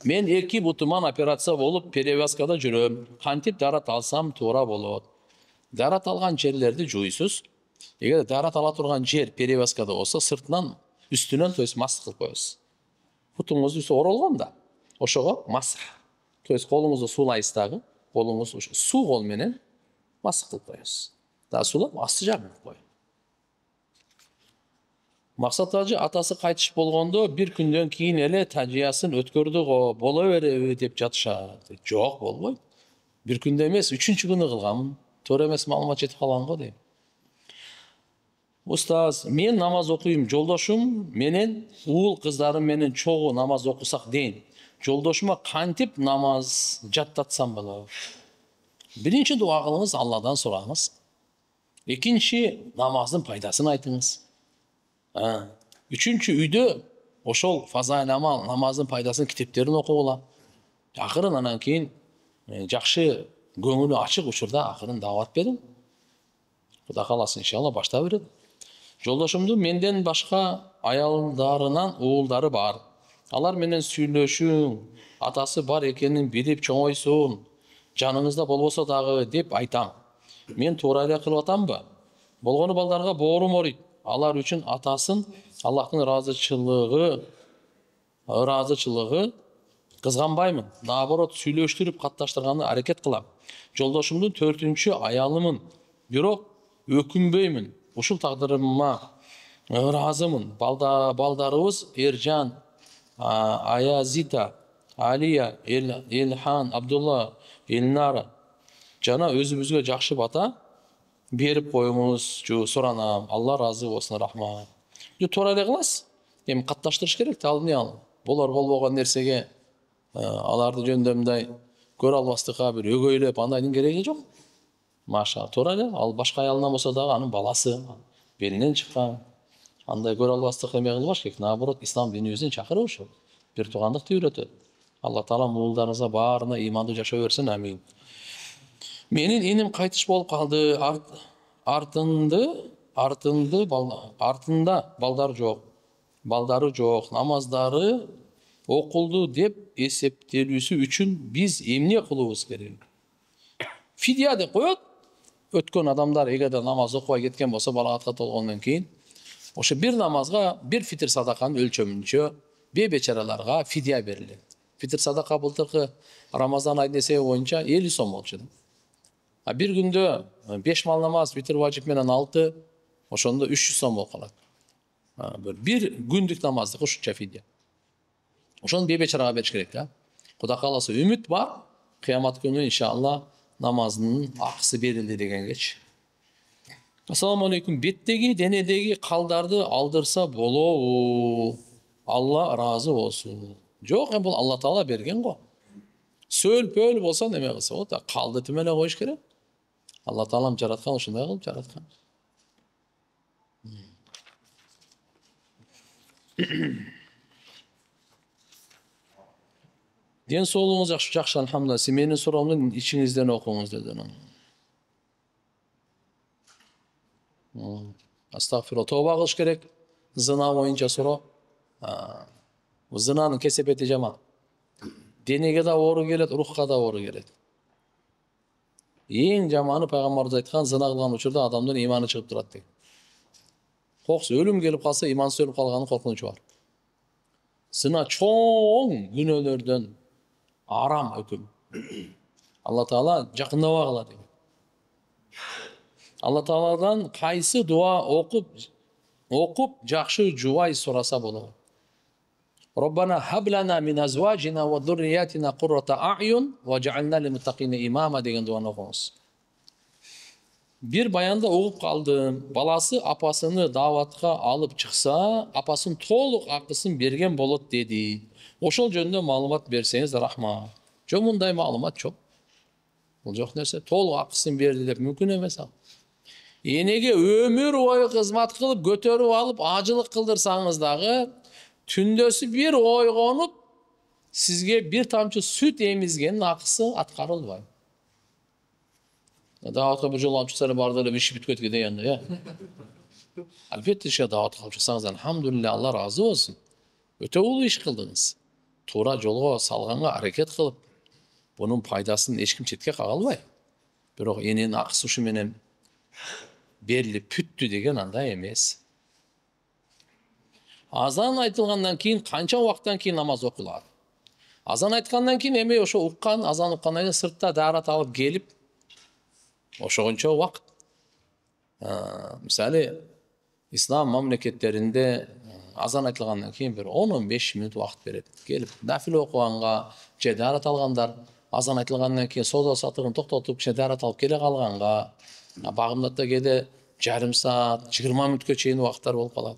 Мен эки бутуман операция болуп перевязкада жүрөм. Кантип дарат алсам туура болот? Дарат алган жерлерди жуйсуз. Эгер дарат ала турган жер перевязкада болсо, сыртынан, үстүнөн, то есть маск кылып коесуз. Бутуңуз үстү оролгон да. Ошого маск. То есть колуңузду суулайсыз дагы, колуңуз суу кол менен маск кылып коесуз. Да суулап асты жагын кой. Максат ажы атасы кайтыш болгондо бир күндөн кийин эле тажыясын өткөрдү го, боло береби деп жатышат. Жок, болбойт. Бир күндө эмес, 3-чү күнү кылгам. Туура эмес маалымат жетип калган го дейм. Устаз, мен намаз окуйм, жолдошум менен уул кыздарым менен чогуу намаз окусак дейм. Жолдошума кантип намаз жаттатсам болот? Биринчи дуа кылыңыз, Алладан сураңыз. Экинчи, намаздын пайдасын айтыңыз. Үчүнчү, үйдө ошол фазаил амал, намаздын пайдасын китептерин окугула. Акырын анан кийин жакшы көңүлү ачык учурда акырын даават берин. Кудай кааласа иншалла башта берет. Жолдошумдун менден башка аялдарынан уулдары бар. Алар менен сүйлөшүң, атасы бар экенин билип чоңойсун. Жаныңызда болбосо дагы деп айтам. Мен туура эле кылып атамбы? Болгону балдарга боорум оройт. Алар үчүн атасын Аллахтын ыраазычылыгы кызганбаймын. Наоборот, сүйлөштүрүп катташтырганга аракет кылам. Жолдошумдун 4-чү аялымын. Бирок өкүнбөймүн. Ушул тагдырыма ыраазымын. Балдарыбыз Эржан, Аязита, Алия, Элхан, Абдулла, Элнара жана өзүбүзгө жакшы бата берип коюңузчу суранам. Алла разы болсун, рахмат. Туура эле кыласыз. Эми катташтырыш керек, ал эмне ал? Болор болбогон нерсеге аларды жөнүндө мындай көрө албастыкка бир өгөйлөп андайдын кереги жок. Маша, туура эле, ал башка аялынан болсо дагы анын баласы, белинен чыккан. Андай көрө албастык эме кылбаш керек. Наоборот, ислам динибиздин чакырыгы ушул. Бир туугандыкты үйрөтөт. Алла Таала уулдарыңызга баарына ыймандуу жашоо берсин, амин. Менин иним кайтыш болуп калды. Артында балдары жок, намаздары окулду деп эсептелүүсү үчүн биз эмне кылуубуз керек? Фидия деп коет. Өткөн адамдар эгерде намаз окубай кеткен болсо, балагатка толгондон кийин, ошо бир намазга бир фитр садаканын өлчөмүнчө бечараларга фидия берилет. Фитр садака былтыркы Рамазан айынын эсеби боюнча 50 сом болчу. Бир күндө 5 мал намаз, витр важип менен 6, ошондо 300 сом болуп калат. Бир күндүк намаздык ушунча фидия. Ошону бечарага бериш керек да. Кудай кааласа үмүт бар. Кыямат күнү иншалла намаздын акысы берилди дегенгечи. Ассаламу алейкум. Беттеги, денедеги калдарды алдырса болобу? Алла разы болсун. Жок, бул Алла Таала берген го. Сөл-пөл болсо неме кылса болот, калды тимеле коюш керек. Алла Таалам жараткан, ушундай кылып жараткан. Ден соолугуңуз жакшы, алхамдулилlah. Менин суроомду ичиңизден окуңуз деди. Астагфирулла. Тооба кылыш керек. Зына боюнча суроо. Зынанын кесепети жаман. Денеге да оору келет, рухка да оору келет. Эң жаманы пайгамбарыбыз айткан, зына кылган учурда адамдын иманы чыгып турат деген. Коксу өлүм келип калса, имансыз өлүп калганын коркунучу бар. Зына чоң күнөөлөрдөн арам өкүм. Алла Таала жакындабагыла деген. Алла Тааладан кайсы дуа окуп жакшы жубай сураса болот. Роббана хаблана мин азважина ва зурриятина куррата а'юн важ'ална лил муттакина имама деген дуаны окуңуз. Бир баянда угуп калдым. Баласы апасыны дааватка алып чыкса, апасын толук акысын берген болот деди. Ошол жөнүндө маалымат берсеңиз рахмат. Жок, мындай маалымат жок. Бул жок нерсе. Толук акысын берди деп мүмкүн эмес ал. Энеге өмүр бою кызмат кылып, көтөрүп алып, ажылык кылдырсаңыз дагы, түндөсү бир ойгонуп, сизге бир тамчы сүт эмизгенин акысы аткарылбайт. Дааватка бир жолу алып чыксаңар барды эле иш бүткөт кетет эndi, Албетте ишке даават кылып чыксаңыз, алхамдулилля, Алла разы болсун. Өтө улуу иш кылдыңыз. туура жолго салганга аракет кылып, бунун пайдасын эч ким четке кага албайт. Бирок эненин акысы ушу менен берилип бүттү деген андай эмес. Азан айтылгандан кийин канча убакыттан кийин намаз окулат? Азан айткандан кийин эми ошо уккан, азан уккандан кийин сыртта даарат алып келип, ошогончо убакыт. Мисалы, ислам мамлекеттеринде азан айтылгандан кийин бир 10-15 мүнөт убакыт берет. Келип, нафил окуганга, же даарат алгандар азан айтылгандан кийин соода сатыгын токтотуп, же даарат алып келе калганга, багымдатта кээде жарым саат, 20 мүнөткө чейин убакыттар болуп калат.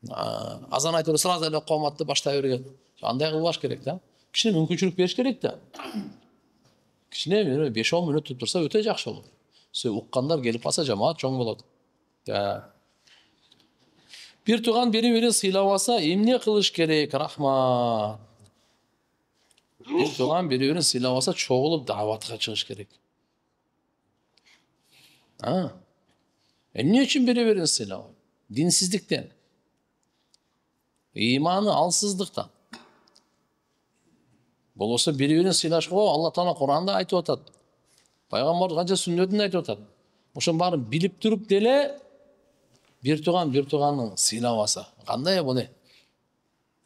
Азан айтылып сразу эле кооматты баштай берген. Андай кылбаш керек да. Кичине мүмкүнчүлүк бериш керек да. Кичине 5-10 мүнөт туруп турса өтө жакшы болот. Уккандар келип калса жамаат чоң болот. Бир тууган бири-бирин сыйлабаса эмне кылыш керек? Рахмат. Бир тууган бири-бирин сыйлабаса чогулуп дааватка чыгыш керек. Эмне үчүн бири-бирин сыйлабайт? Динсиздиктен. Иманы алсыздыктан. Болбосо бири-бирин сыйлашкы Алла Таала Кур'анда айтып атат. Пайгамбар канча сүннөтүндө айтып атат. Ошонун баарын билип туруп деле бир тууганын сыйлабаса, кандай болот?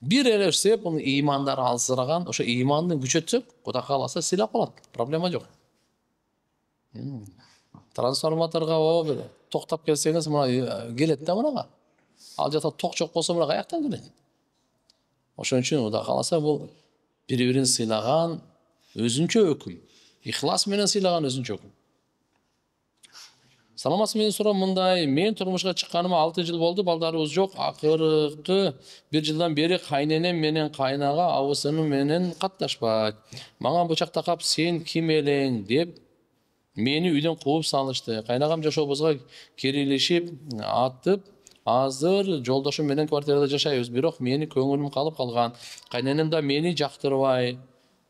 Бир эле себеп мунун имандары алсыраган, ошо иманды күчөтсөк, Кудай кааласа сыйлап калат. Проблема жок. Трансформаторго бир токтап келсеңиз, мына келет да мынага. Ал жакта ток жок болсо мына каяктан келет? Ошон үчүн Кудай кааласа бул бири-бирин сыйлаган өзүнчө өкүм. Ихлас менен сыйлаган өзүнчө өкүм. Саламатсыз, менин суроом мындай: мен турмушка чыкканыма 6 жыл болду, балдарыбыз жок. Акыркы 1 жылдан бери кайненем менен кайнага абысыным менен катташпайт. Мага бычак такап, сен ким элең деп мени үйдөн кууп салышты. Кайнагам жашообузга кирилишип атып, азыр жолдошум менен квартирада жашайбыз. Бирок мени көңүлүм калып калган. Кайненем да мени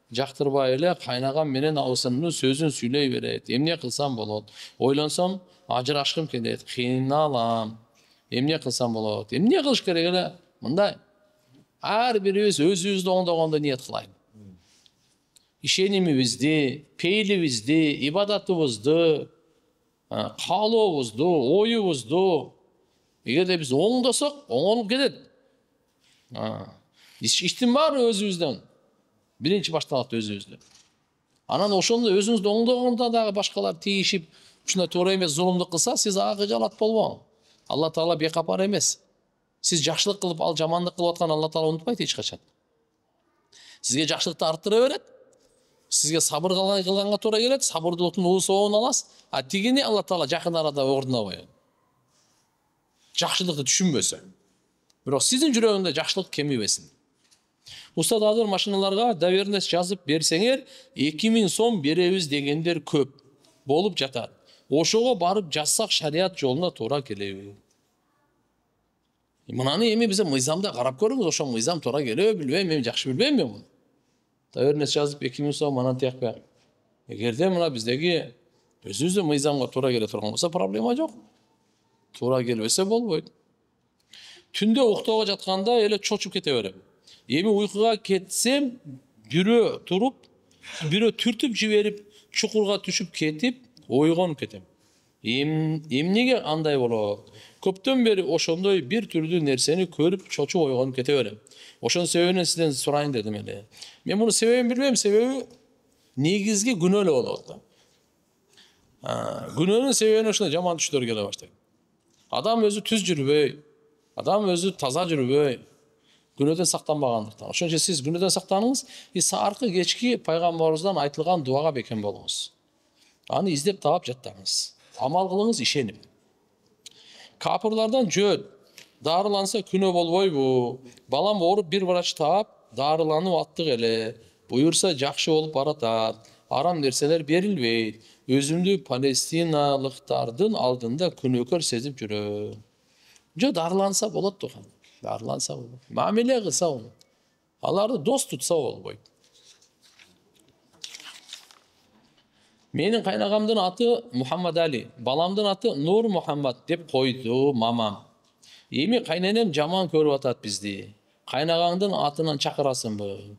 жактырбай эле кайнагам менен абысынымдын сөзүн сүйлөй берет. Эмне кылсам болот? Ойлонсом, ажырашкым келет, кыйналам. Эмне кылсам болот? Эмне кылыш керек эле? Мындай. Ар бирибиз өзүбүздү оңдогондо ниет кылайлы. Ишенимибизди, пейлибизди, ибадатыбызды, каалообузду, оюбузду эгерде биз оңдосок, оңолуп кетет. Иштин баары өзүбүздөн. Биринчи башталат өзүбүздө. Анан ошондо өзүңүздү оңдогондо дагы башкалар тийишип, ушундай туура эмес зулумдук кылса, сиз ага кыжалат болбоңуз. Алла Таала бекапар эмес. Сиз жакшылык кылып, ал жамандык кылып аткан Алла Таала унутпайт эч качан. Сизге жакшылыкты арттыра берет. Сизге сабыр кылганга туура келет, сабырдуулуктун улуу соогун аласыз. А тигини Алла Таала жакын арада ордуна коет. Жакшылыкты түшүнбөсө. Бирок сиздин жүрөгүңдө жакшылык кемибесин. Устат, азыр машиналарга доверенность жазып берсеңер, 2000 сом беребиз дегендер көп болуп жатат. Ошого барып жазсак шарият жолуна туура келеби? Мынаны эми бизе мыйзамда карап көрүңүз, ошо мыйзам туура келеби, билбейм, мен жакшы билбейм мен муну. Доверенность жазып 2000 сом анан тияк бияк. Эгерде мына биздеги өзүбүздүн мыйзамга туура келе турган болсо проблема жок. Туура келбесе болбойт. Түндө уктоого жатканда эле чочуп кете берем. Эми уйкуга кетсем, бирөө туруп, бирөө түртүп жиберип, чукурга түшүп кетип, ойгонуп кетем. Эмнеге андай болот? Көптөн бери ошондой бир түрдүү нерсени көрүп, чочуп ойгонуп кете берем. Ошонун себебин сизден сурайын дедим эле. Мен муну себебин билбейм, себеби негизги күнөө эле болот да. Күнөөнүн себебине ушундай жаман түштөр келе баштайт. Адам өзү түз жүрбөй, адам өзү таза жүрбөй, күнөөдөн сактанбагандыктан. Ошон үчүн сиз күнөөдөн сактаныңыз, аркы кечки пайгамбарыбыздан айтылган дуага бекем болуңуз. Аны издеп таап жаттаңыз. Амал кылыңыз, ишенип. Капырлардан жөөт. Дарыланса күнөө болбойбу? Балам ооруп бир врач таап, дарыланып аттык эле. Буюрса жакшы болуп баратат. Арам нерселер берилбейт. Өзүмдү палестиналыктардын алдында күнөөкөр сезип жүрөм. Жо, дарыланса болот турган. Дарыланса болот. Мамиле кылса болот. Аларды дос тутса болбойт. Менин кайнагамдын аты Мухаммад Али, баламдын аты Нур Мухаммад деп койду мамам. Эми кайненем жаман көрүп атат бизди. Кайнагаңдын атынан чакырасыңбы?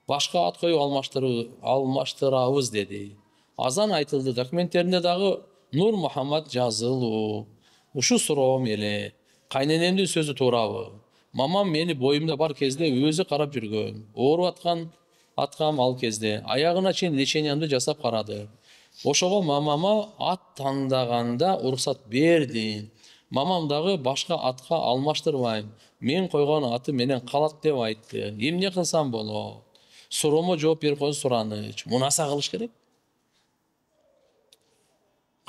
Башка ат коюп алмаштырабыз деди. Азан айтылды, документтеринде дагы Нур Мухаммад жазылуу. Ушу суроом эле. Кайненемдин сөзү туурабы? Мамам мени боюмда бар кезде өзү карап жүргөн. Ооруп аткам ал кезде. Аягына чейин лечениямды жасап карады. Ошого мамама ат тандаганда уруксат бердим. Мамам дагы башка атка алмаштырбайм. Мен койгон аты менен калат деп айтты. Эмне кылсам болот? Суроомо жооп берип койсо сураныч. Мунаса кылыш керек.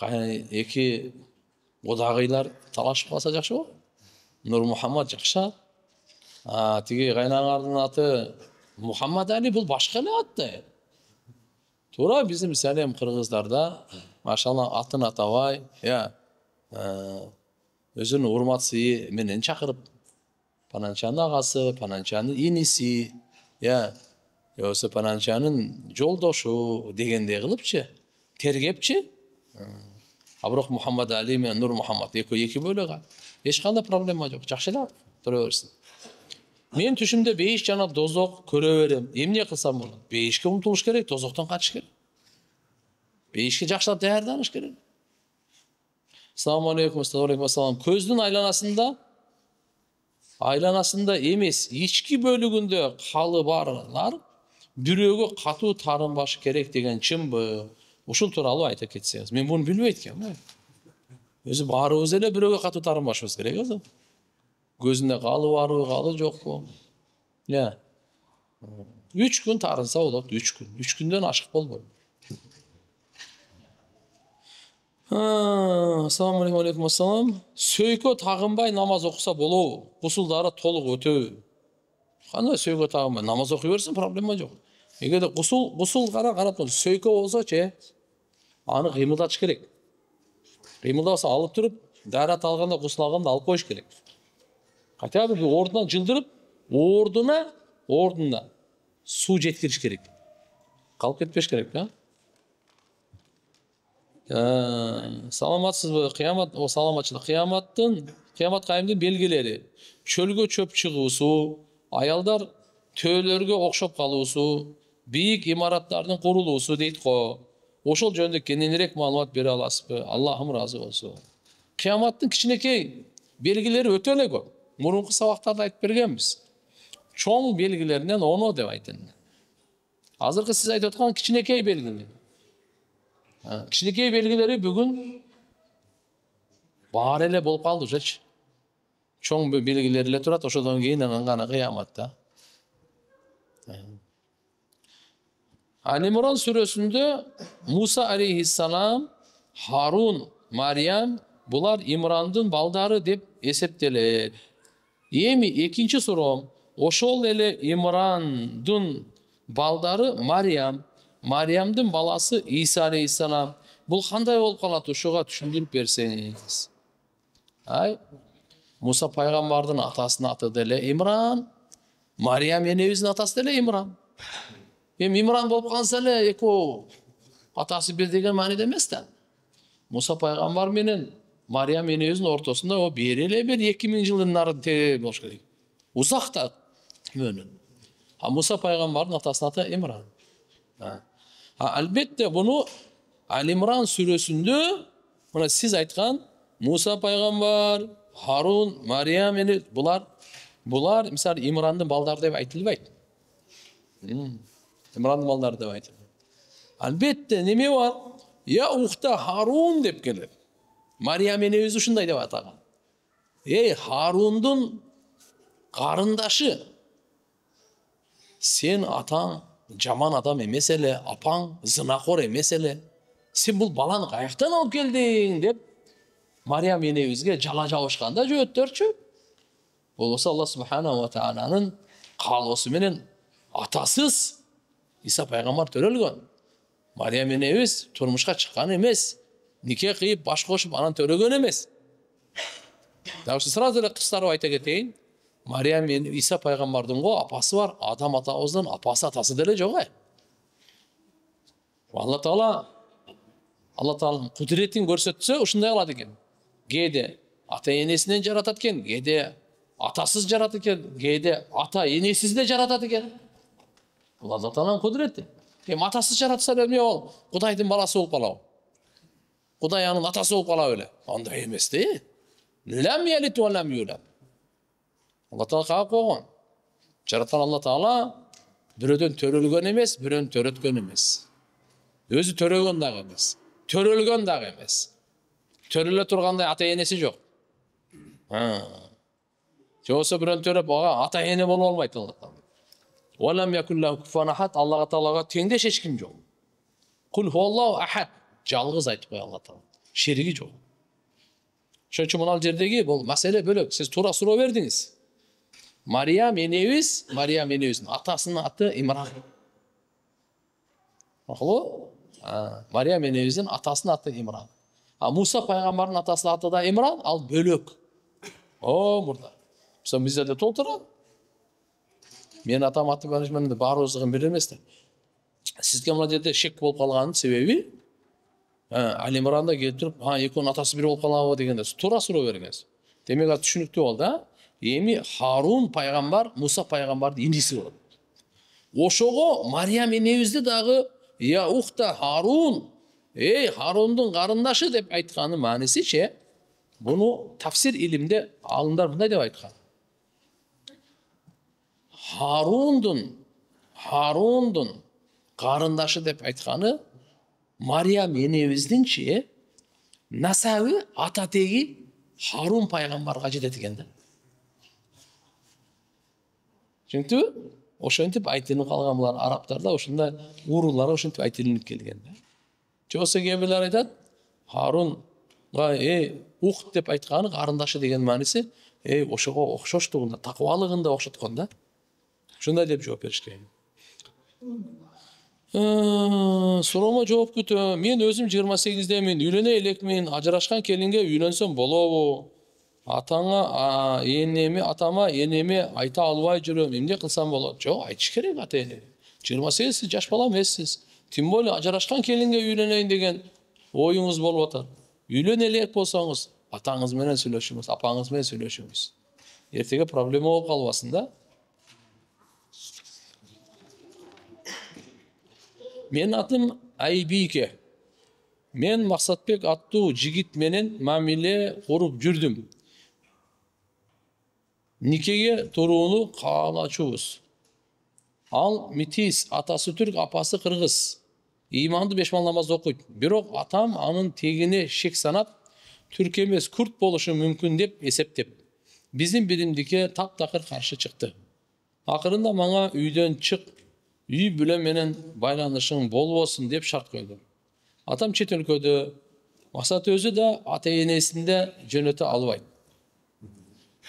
Эки одагыйлар талашып калса жакшы болот. Нур Мухаммад жакшы. Тиги кайнаңардын аты Мухаммад Али, бул башка эле ат да. Туура биздин мисалем кыргыздарда машалла атын атабай, өзүнүн урматчысы менен чакырып, пананчанын агасы, пананчанын иниси, болбосо пананчанын жолдошу дегендей кылыпчы, тергепчи. А бирок Мухаммад Али менен Нур Мухаммад эки бөлөк. Эч кандай проблема жок. Жакшы эле тура берсин. Мен түшүмдө бейиш жана дозок көрө берем. Эмне кылсам болот? Бейишке умтулуш керек, дозоктон качыш керек. Бейишке жакшылап даярданыш керек. Assalamu alaikum, assalamu. Көздүн айланасында эмес, ички бөлүгүндө калы барлар бирөөгө катуу тарынбашы керек деген чынбы? Ушул тууралуу айта кетсеңиз. Мен буну билбей эткем. Өзү баарыбыз эле бирөөгө катуу тарынбашыбыз керек өзү. Көзүндө калы барбы, калы жокпу? 3 күн тарынса болот, 3 күн. 3 күндөн ашык болбойт. Assalamu alaikum, assalam. Сөйкө тагынбай намаз окуса болобу? Кусулдары толук өтөбү? Кандай сөйкө тагынбай намаз окуй берсин, проблема жок. Эгерде кусул карап сөйкө болсо, аны кыймылдатыш керек. Кыймылдаса алып туруп, даарат алганда кусул алганда алып коюш керек. Хотя бы ордунан жылдырып, ордуна суу жеткириш керек. Калып кетпеш керек, Саламатсызбы? Саламатчылык. Кыямат кайымдын белгилери. Чөлгө чөп чыгуусу, аялдар төөлөргө окшоп калуусу, бийик имараттардын курулуусу дейт го. Ошол жөнүндө кененирээк маалымат бере аласызбы? Аллахым ыраазы болсун. Кыяматтын кичинекей белгилери өтө эле көп. Мурунку сабактарда айтып бергенбиз. Чоң белгилеринен оно деп айтын. Азыркы сиз айтып аткан кичинекей белгилер. Кичинекей белгилери бүгүн баары эле болуп калды ужачы. Чоң белгилер эле турат, ошодон кийин гана кыяматта. Алимран сүрөсүндө Муса алейхиссалам, Харун, Мариям булар Имрандын балдары деп эсептелет. Эми экинчи суроом, ошол эле Имрандын балдары Мариямдын баласы Иса алейхиссалам. Бул кандай болуп калат? Ушуга түшүндүрүп берсеңиз. Муса пайгамбардын атасынын аты деле Имран, Мариям энебиздин атасы деле Имран. Имран болуп калса эле экөө атасы бир деген мааниде эмес да. Муса пайгамбар менен Мариям энебиздин ортосунда о бери эле бир 2000 жылдын нары болуш керек. Узакта мөнүн. Муса пайгамбардын атасынын аты Имран. Албетте буну Алимран сүрөсүндө мына сиз айткан Муса пайгамбар, Харун, Мариям булар мисалы Имрандын балдары деп айтылбайт. Имрандын балдары деп айтылбайт. Албетте неме бар? Я ухта Харун деп келет. Мариям энебиз ушундай деп атаган. Харундун карындашы. Сен атаң жаман адам эмес эле, апаң зынакор эмес эле. Сен бул баланы каяктан алып келдиң деп Мариям энебизге жала жабышканда жөөттөрчү. Болбосо Алла субханаху ва тааланын каалоосу менен атасыз Иса пайгамбар төрөлгөн. Мариям энебиз турмушка чыккан эмес. Нике кыйып баш кошуп анан төрөгөн эмес. Дагы сразу эле кыстарып айта кетейин. Мариям Иса пайгамбардын апасы бар, Адам атабыздын апасы атасы деле жок. Алла Таала кудуретин көрсөтсө ушундай кылат экен. Кээде ата энесинен жаратат экен, кээде Atasız jaratат eкен, кейде ата енесіз де жаратат екен. Бұл Алла Тағаланың құдіреті. Атасыз жаратса эмне ол? Құдайдың баласы болып қалау. Құдай анын атасы болып қалау эле. Андай емес де. Ләм ялид ва ләм юлад. Алла Тағала қағып қойған. Жаратқан Алла Тағала біреуден төрөлгөн емес, біреуден төрөткөн емес. Өзі төрөгөн дағы емес. Төрөлгөн дағы емес. Төрөлө тургандай ата енесі жоқ. Жоғысы біреуден төрөп, ата ене болуп албайт Алла Тағала. Валам якуллаху куфуан ахад, Аллаға Тағалаға теңдеш ешкім жоқ. Кул хуаллаху ахад, жалғыз айтып қой Алла Тағала. Шерігі жоқ. Ошон үчүн мына жердеги бул маселе бөлөк. Сиз туура суроо бердиңиз. Мариям энебиздин атасынын аты Имран. Макулбу? Мариям энебиздин атасынын аты Имран. Муса пайгамбардын атасынын аты да Имран, ал бөлөк. Мурда. Мисалы бизде толтура. Мен атам аты менен баарыбыздыкын бир эмес да. Сизге мына жерде шек болуп калганын себеби Али Имранда келип туруп, экөөнүн атасы бир болуп калабы дегенде туура суроо бергенсиз. Демек аты түшүнүктүү болду, Эми Харун пайгамбар Муса пайгамбардын иниси болот. Ошого Мариям энебизди дагы я ухта Харун, Харундун карындашы деп айтканын маанисичи, буну тафсир илимде алымдар мындай деп айткан. Харундун карындашы деп айтканы Мариям энебиздинчи насабы ата теги Харун пайгамбарга жетет экен да. Çünkü ошентип айтылып калган булар арабтарда ошондой уруулар ошентип айтылып келген да. Жоосо кээ айтат, Харунга ух деп айтканы карындашы деген мааниси, ошого окшоштугунда, такыбалыгында окшоткон да. Ошондой деп жооп беришкен. Суроомо жооп күтөм. Мен өзүм 28-демин, үйлөнө элекмин, ажырашкан келинге үйлөнсөм болобу? Атама энеме айта албай жүрөм, эмне кылсам болот? Жок, айтыш керек ата эне. 28 жаш бала эмессиз. Тим более ажырашкан келинге үйлөнөйүн деген оюңуз болуп атат. Үйлөнө элек болсоңуз, атаңыз менен сүйлөшүңүз, апаңыз менен сүйлөшүңүз. Эртеге проблема болуп калбасын да. Мен атым Айбике. Мен Максатбек аттуу жигит менен мамиле куруп жүрдүм. Никеге турууну каалачубуз. Ал метис, атасы түрк, апасы кыргыз. Иманды 5 мал намаз окуйт. Бирок атам анын тегине шек санап, түрк эмес курт болушу мүмкүн деп эсептеп, биздин биримдикке таптакыр каршы чыкты. Акырында мага үйдөн чык, үй бүлө менен байланышың болбосун деп шарт койду. Атам чет өлкөдө, Максат өзү да ата энесинде жөнөтө албайт.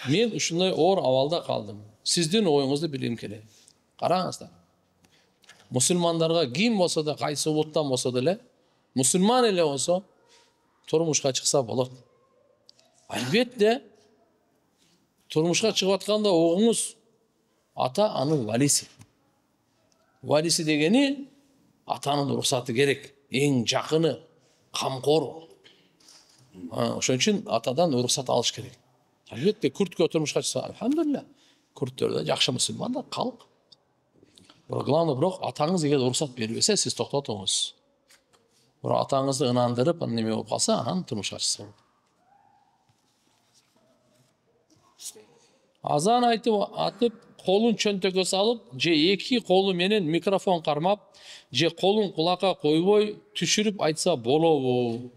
Мен ушундай оор абалда калдым. Сиздин оюңузду билгим келет. Караңыздар. Мусулмандарга ким болсо да, кайсы улуттан болсо деле, мусулман эле болсо турмушка чыкса болот. Албетте турмушка чыгып атканда оğuңуз ата анын валиси. Валиси дегени атанын уруксаты керек. Эң жакыны, камкору. Ошон үчүн атадан уруксат алыш керек. Албетте күрткө турмушка чыкса, алхамдулилля, күрттөр да жакшы мусулмандар, калк. Главное, бирок атаңыз эгер уруксат бербесе, сиз токтотуңуз. Бирок атаңызды ынандырып, неме болуп калса, анан турмушка чыкса болот. Азан атып, колун чөнтөккө салып, же эки колу менен микрофон кармап, же колун кулакка койбой түшүрүп айтса болобу?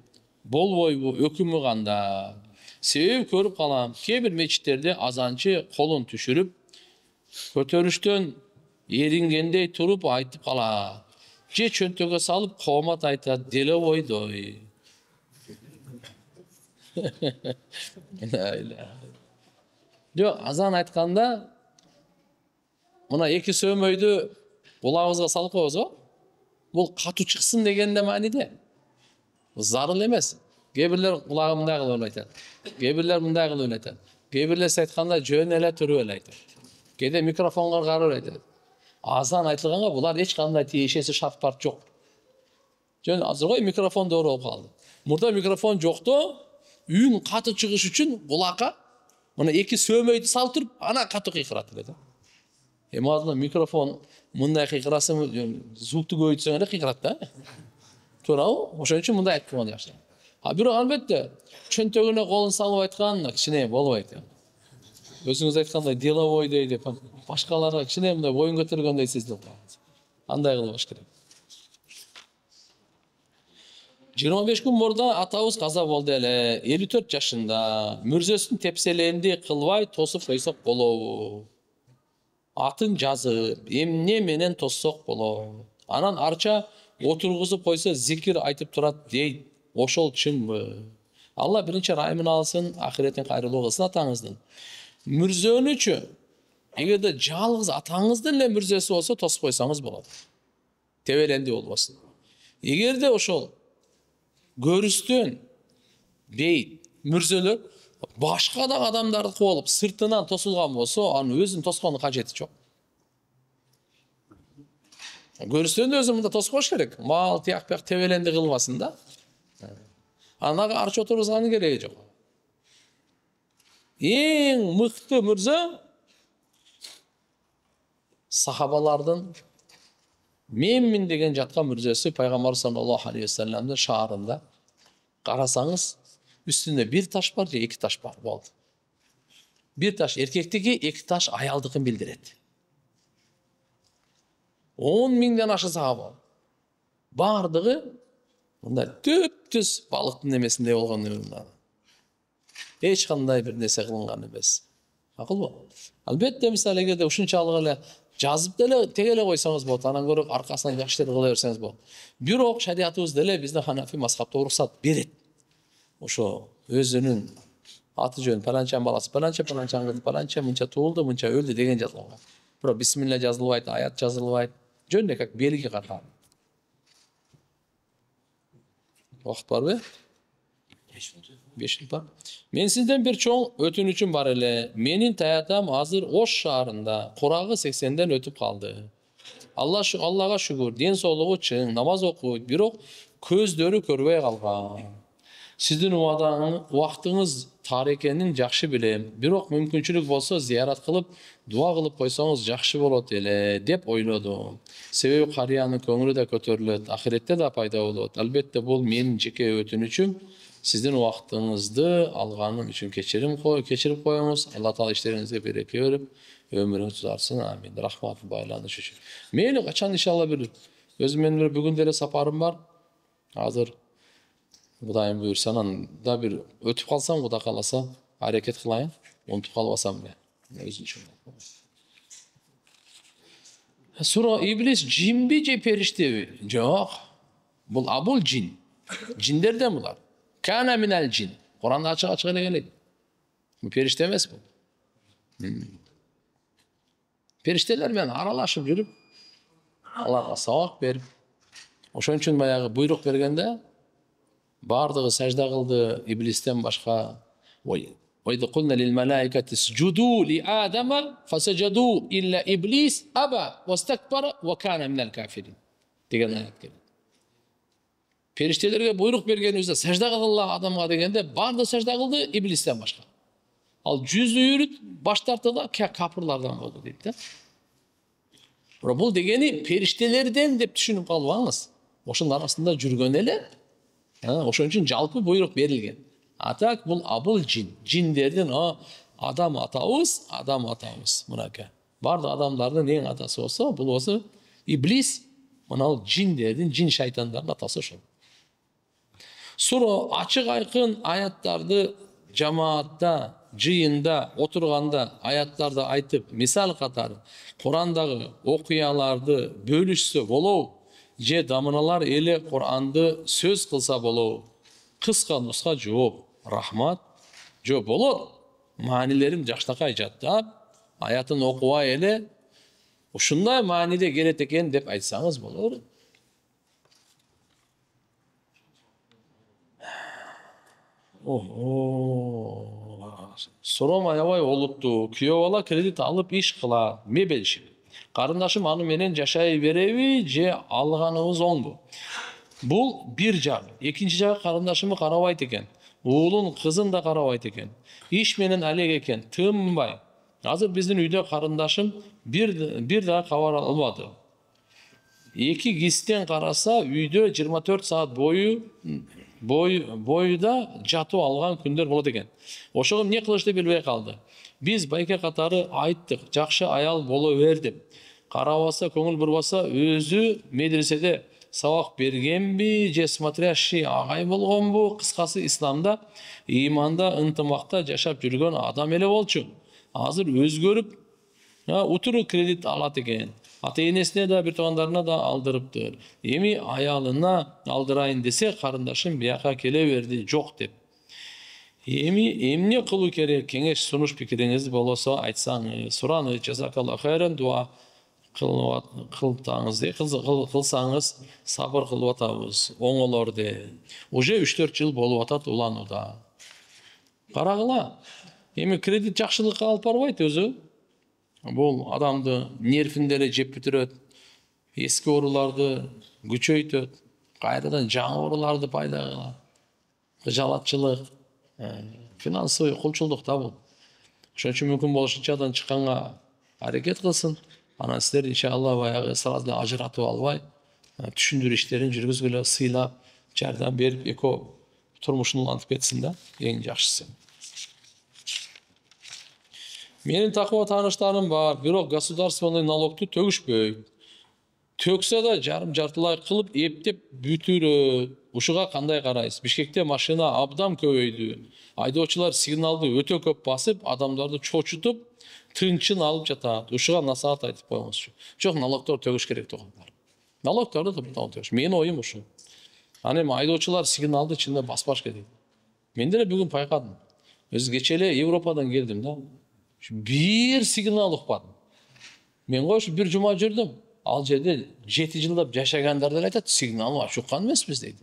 Болбойбу? Өкүмү кандай? Себеп көрүп калам. Кээ бир мечиттерде азанчы колун түшүрүп, көтөрүштөн эрингендей туруп айтып калат. Же чөнтөккө салып коомат айтат, деле бойдой. Жок, азан айтканда мына эки сөмөйдү кулагыбызга салып коебуз го. Бул катуу чыксын дегенде мааниде. Зарыл эмес. Кээ бирлер кулагы мындай кылып айтат. Кээ бирлер мындай кылып айтат. Кээ бирлер айтканда жөн эле туруп эле айтат. Кээде микрофонго карап айтат. Азан айтылганга булар эч кандай тиешеси шарт жок. Жөн азыр го микрофон доор болуп калды. Мурда микрофон жокто, үн катуу чыгыш үчүн кулакка Ona iki sömöydü salып туруп, ана катуу кыйкырат эле да. Эми микрофон мындай кыйкырасың, звукту көбөйтсөң эле кыйкырат да. Туурабы? Ошон үчүн мындай айткан жакшы. Бирок албетте, чөнтөгүнө колун салып айткан кичине болбойт. Өзүңүз айткандай деловой деп, башкаларга кичине мындай боюн көтөргөндөй сезилип калат. Андай кылбаш керек. 25 күн мурда атабыз каза болду эле. 54 жашында. Мүрзөсүн тепселенди кылбай тосуп койсок болобу? Атын жазып, эмне менен тоссок болобу? Анан арча отургузуп койсо зикир айтып турат дейт. Ошол чынбы? Алла биринчи райымын алсын, ахиреттин кайрылуу кылсын атаңыздын. Мүрзөнүчү, эгерде жалгыз атаңыздын эле мүрзөсү болсо тосуп койсоңуз болот. Тебеленди болбосун. Эгерде ошол көрүстөн дейт мүрзөлөр башка да адамдарды болуп сыртынан тосулган болсо, анын өзүн тоскондун кажети жок. Көрүстөн өзүн мында тосуп коюш керек. Мал тияк тебеленди кылбасын да. Анага арча отургузганын кереги жок. Эң мыкты мүрзө сахабалардын менмин деген жаткан мүрзөсү пайгамбар саллаллаху алейхи вассаламдын шаарында. Карасаңыз, үстүндө бир таш бар же эки таш бар болду. Бир таш эркектики, эки таш аялдыкын билдирет. 10 миңден ашы сахаба. Бардыгы мындай төп-түз балыктын немесиндей болгон өмүрүндө. Эч кандай бир нерсе кылынган эмес. Акылбы? Албетте, мисалы эгерде ушунчалык эле жазып деле тегеле койсоңуз болот, анан көрүп аркасынан жакшы иштерди кыла берсеңиз болот. Бирок шариятыбыз деле бизде Ханафи мазхабта уруксат берет. Ошо өзүнүн аты жөнүн паланчанын баласы паланчанын кызы паланча мынча туулду, мынча өлдү деген жазылган. Бирок бисмилля жазылбайт, аят жазылбайт. Жөн эле как белги катары. Вакыт барбы? 5 минут бар. Мен сизден бир чоң өтүнүчүм бар эле. Менин таятам азыр Ош шаарында, курагы 80ден өтүп калды. Аллага шүгүр, ден соолугу чың, намаз окуйт, бирок көздөрү көрбөй калган. Сиздин убактыңыз тар экенин жакшы билем. Бирок мүмкүнчүлүк болсо зыярат кылып, дуа кылып койсоңуз жакшы болот эле деп ойлодум. Себеби карыянын көңүлү да көтөрүлөт, ахиретте да пайда болот. Албетте бул менин жеке өтүнүчүм. Сиздин убактыңызды алганым үчүн кечирип коюңуз. Алла таала иштериңизге береке берип, өмүрүңүздү uzartsın. Амин. Рахмат байланыш үчүн. Мени качан иншалла бир өзүм менен бүгүн деле сапарым бар. Азыр Кудайым буйрса, анан да бир өтүп калсам, Кудай кааласа, аракет кылайын. Унутуп калбасам эле. Өзүнчө. Сура иблис жинби же периштеби? Жок. Бул абул жин. Жиндерден булар. Кана минал жин. Куранда ачык эле келет. Бул периште эмес бул. Периштелер менен аралашып жүрүп, аларга сабак берип, ошон үчүн баягы буйрук бергенде бардыгы сажда кылды иблистен башка. وإذ قلنا للملائكة اسجدوا لآدم فسجدوا إلا إبليس أبى واستكبر وكان من الكافرين. деген аят келет. Периштелерге буйрук бергенибизде сажда кылгыла адамга дегенде барды сажда кылды иблистен башка. Ал жүзү үрүт баш тартты да капырлардан болду дейт да. Бирок бул дегени периштелерден деп түшүнүп калбаңыз. Ошонун арасында жүргөн эле. Ошон үчүн жалпы буйрук берилген. Атак бул абыл жин. Жиндердин адам атабыз. Мынака. Барды адамдардын эң атасы болсо, бул болсо иблис, мына жиндердин, жин шайтандардын атасы ошол. Сура ачык айкын аяттарды жамаатта, жыйында, отурганда аяттарды айтып, мисал катары Курандагы окуяларды бөлүшсө болобу, же дамыналар эле Куранды сөз кылса болобу? Кыска нуска жооп, рахмат. Жо болот. Маанилерин жакшынакай жаттап, аятын окубай эле ушундай мааниде келет экен деп айтсаңыз болор. Сором аябай олуттуу. Күйөө бала кредит алып иш кылат. Мебель иши. Карындашым аны менен жашай береби же алганыбыз оңбу? Бул бир жак. Экинчи жак карындашымы карабайт экен. уулун кызын да карабайт экен. Иш менен алек экен, тынбай. Азыр биздин үйдө карындашым бир да кабар албады. Эки кистен караса үйдө 24 саат бойда жатып алган күндөр болот экен. Ошого эмне кылышты билбей калды. Биз байке катары айттык, жакшы аял боло бер деп. Карабаса, көңүл бурбаса, өзү медреседе сабак бергенби, же смотрящий агай болгонбу? Кыскасы исламда, иманда, ынтымакта жашап жүргөн адам эле болчу. Азыр өзгөрүп, утуру кредит алат экен. Ата-энесине да, бир туугандарына да алдырыптыр. Эми аялына алдырайын десе, карындашым бияка келе берди, жок деп. Эми эмне кылуу керек? Кеңеш, сунуш пикириңиз болсо айтсаңыз. Сураны жазакалла хайран, дуа кылсаңыз, сабыр кылып атабыз, оңолор де. Уже 3-4 жыл болуп атат уланууда. Карагыла, эми кредит жакшылыкка алып барбайт өзү. Бул адамды нервиндери жеп бүтүрөт, эски ооруларды күчөйтөт, кайрадан жаңы ооруларды пайда кылат. Кыжалатчылык, финансовый кулчулдук да бул. Ошон үчүн мүмкүн болушунча адан чыкканга аракет кылсын. Анан силер иншалла баягы сразу ажыратып албай, түшүндүрүү иштерин жүргүзгүлө, сыйлап, жардам берип, эко турмушун улантып кетсин да, эң жакшысы. Менин такыба тааныштарым бар, бирок государственный налогту төгүшпөйт. Төксө да жарым-жартылай кылып эптеп бүтүрөт. Ушуга кандай карайсыз? Бишкекте машина абдан көбөйдү. Айдоочулар сигналды өтө көп басып, адамдарды чочутуп, тынчын алып жатат. Ушуга насаат айтып коюңузчу. Жок, налогтор төгүш керек туугандар. Налогторду төгүш. Менин оюм ушу. Аны эми айдоочулар сигналды чында баспаш керек. Мен деле бүгүн байкадым. Өзү кече эле Европадан келдим да. Бир сигнал укпадым. Мен коюшу бир жума жүрдүм. Ал жерде 7 жылдап жашагандар айтат, сигнал бар, уккан эмеспиз дейт.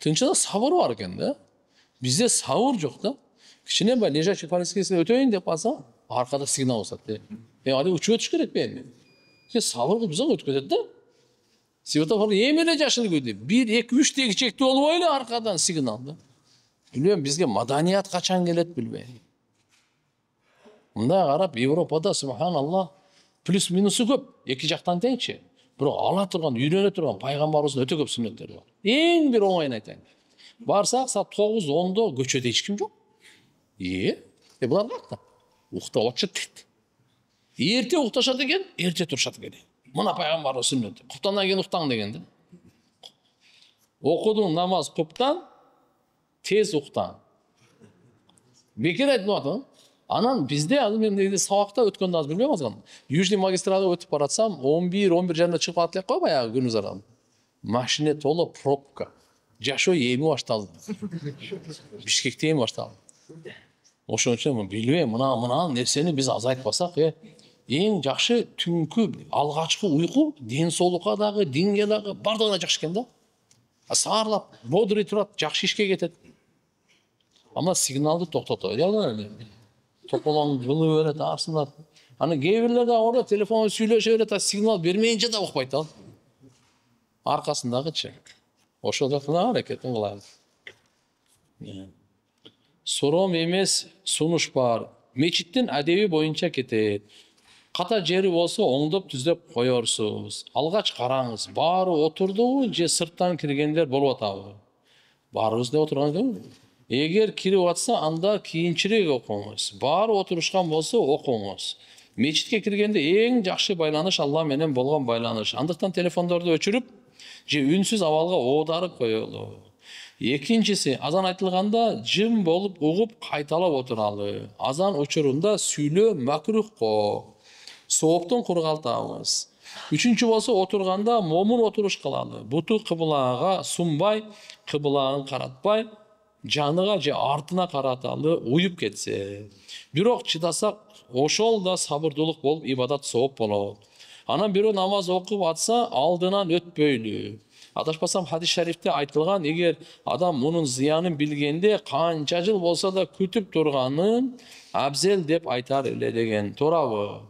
Тынчында сабыр бар экен да. Бизде сабыр жок да. Кичине бай лежачий полицейский өтөйүн деп калса, аркада сигнал басат. Али учуп өтүш керек эми. Сабыр кылып бизге өткөзөт да. Светофор эми эле жашыл күйдү. 1, 2, 3 деги чекти болбой эле аркадан сигнал да. Билбейм, бизге маданият качан келет билбейм. Мындай карап, Европада субханалла плюс минусу көп, эки жактан теңчи. Бирок ала турган, үйрөнө турган пайгамбарыбыздын өтө көп сүннөттөрү бар. Эң бир оңойун айтайын. Барсак саат 9-10 көчөдө эч ким жок. Булар какта? Уктап атышат дейт. Эрте укташат экен, эрте турушат экен. Мына пайгамбарыбыз сүннөтү. Куптандан кийин уктаң деген да. Окудуң намаз куптан, тез уктаң. Бекер айтып атам. Анан бизде азыр мен сабакта өткөндө азыр билбейм азган. Южный магистралга өтүп баратсам, 11 жарымда чыгып калат элек го баягы күнү заран. Машина толо пробка. Жашоо эми башталды. Бишкекте эми башталды. Ошон үчүн билбейм, мына нерсени биз азайтпасак, эң жакшы түнкү алгачкы уйку ден соолукка дагы, динге дагы бардыгына жакшы экен да. Саарлап, бодрый турат, жакшы ишке кетет. Ама сигналды токтотот. Тополоң жылы берет, арсынат. Аны кээ бирлер да орда телефон сүйлөшө берет, сигнал бермейинче да укпайт ал. Аркасындагычы. Ошол жактан аракетин кылабыз. Суром эмес, сунуш бар. Мечиттин адеби боюнча кетет. Ката жери болсо оңдоп түзөп коерсуз. Алгач караңыз, баары отурдубу же сырттан киргендер болуп атабы? Баарыбыз да отурган экен. Эгер кирип атса, анда кийинчерээк окуңуз. Баары отурушкан болсо окуңуз. Мечитке киргенде эң жакшы байланыш Алла менен болгон байланыш. Андыктан телефондорду өчүрүп, же үнсүз абалга оодарып коелу. Экинчиси, азан айтылганда жым болуп угуп кайталап отуралы. Азан учурунда сүйлөө макрухко. Сооптон кургалтабыз. Үчүнчү болсо отурганда момун отуруш кылалы. Буту кыблага сунбай, кыблагын каратпай, жаныга же артына караталы, уюп кетсе. Бирок чыдасак, ошол да сабырдуулук болуп ибадат сооп болот. Анан бирөө намаз окуп атса, алдынан өтпөйлү. Адашпасам, хадис шарифте айтылган, эгер адам мунун зыянын билгенде канча жыл болсо да күтүп турганын абзел деп айтар эле деген. Туурабы?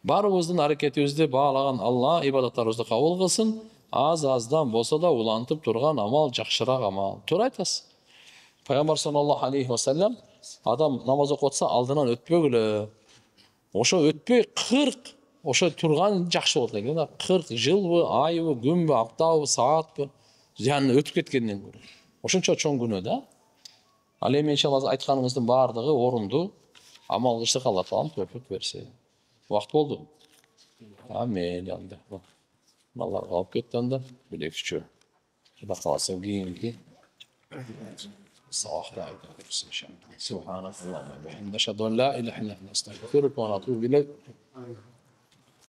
Барыбыздын аракетибизди баалаган Алла ибадаттарыбызды кабыл кылсын. Аз-аздан болсо да улантып турган амал жакшыраак амал. Туура айтасыз. Peygamber sallallahu aleyhi ve sellem adam namaz okutsa aldынан ötpegile. Oşo ötpey 40 oşo turgan jakşı boldu eкен. 40 jılbı, aybı, günbü, aptabı, saatbı yani ötüp ketkenden görür. Oşunça çoң günö da. Al eми inşallah aytkanımыздын bardыгы orundu. Amal kılsak Allah taala tövfik verse. Vakt boldu. Amin yanda. Allah kalıp ketdi anda bilekçi. Xuda kalasa keyinki sabahda aytırız inşallah. Subhanallah ve bihamdihi. Eşhedü en la ilahe illallah. Estağfiruke ve etûbü ileyk.